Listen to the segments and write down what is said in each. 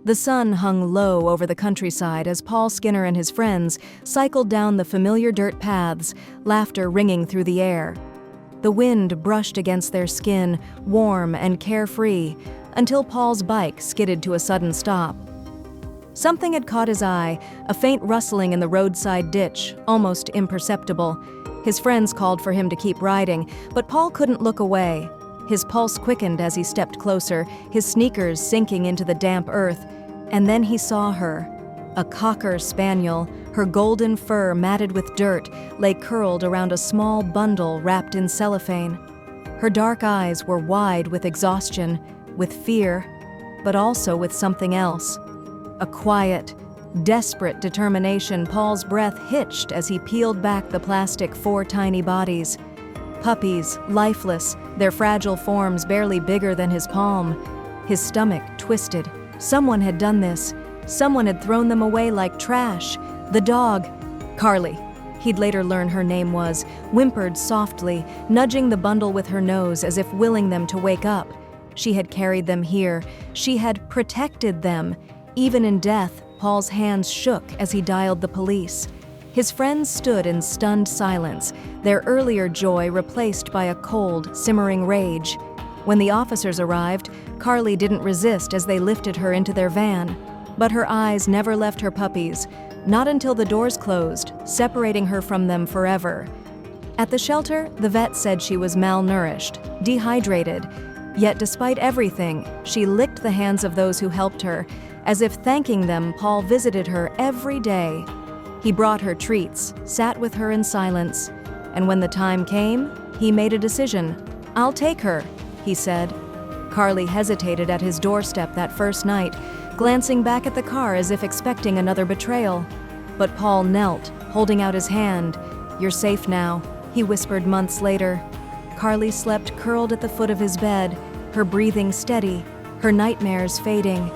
The sun hung low over the countryside as Paul Skinner and his friends cycled down the familiar dirt paths, laughter ringing through the air. The wind brushed against their skin, warm and carefree, until Paul's bike skidded to a sudden stop. Something had caught his eye, a faint rustling in the roadside ditch, almost imperceptible. His friends called for him to keep riding, but Paul couldn't look away. His pulse quickened as he stepped closer, his sneakers sinking into the damp earth. And then he saw her. A cocker spaniel, her golden fur matted with dirt, lay curled around a small bundle wrapped in cellophane. Her dark eyes were wide with exhaustion, with fear, but also with something else. A quiet, desperate determination. Paul's breath hitched as he peeled back the plastic 4 tiny bodies. Puppies, lifeless, their fragile forms barely bigger than his palm. His stomach twisted. Someone had done this. Someone had thrown them away like trash. The dog, Carly, he'd later learn her name was, whimpered softly, nudging the bundle with her nose as if willing them to wake up. She had carried them here. She had protected them. Even in death, Paul's hands shook as he dialed the police. His friends stood in stunned silence, their earlier joy replaced by a cold, simmering rage. When the officers arrived, Carly didn't resist as they lifted her into their van. But her eyes never left her puppies, not until the doors closed, separating her from them forever. At the shelter, the vet said she was malnourished, dehydrated. Yet despite everything, she licked the hands of those who helped her. As if thanking them, Paul visited her every day. He brought her treats, sat with her in silence, and when the time came, he made a decision. "I'll take her," he said. Carly hesitated at his doorstep that first night, glancing back at the car as if expecting another betrayal. But Paul knelt, holding out his hand. "You're safe now," he whispered months later. Carly slept curled at the foot of his bed, her breathing steady, her nightmares fading.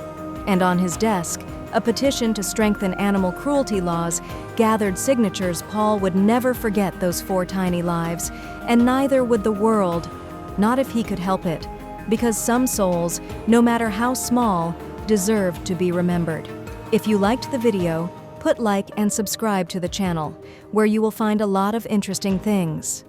And on his desk, a petition to strengthen animal cruelty laws gathered signatures. Paul would never forget those 4 tiny lives, and neither would the world, not if he could help it, because some souls, no matter how small, deserve to be remembered. If you liked the video, put like and subscribe to the channel, where you will find a lot of interesting things.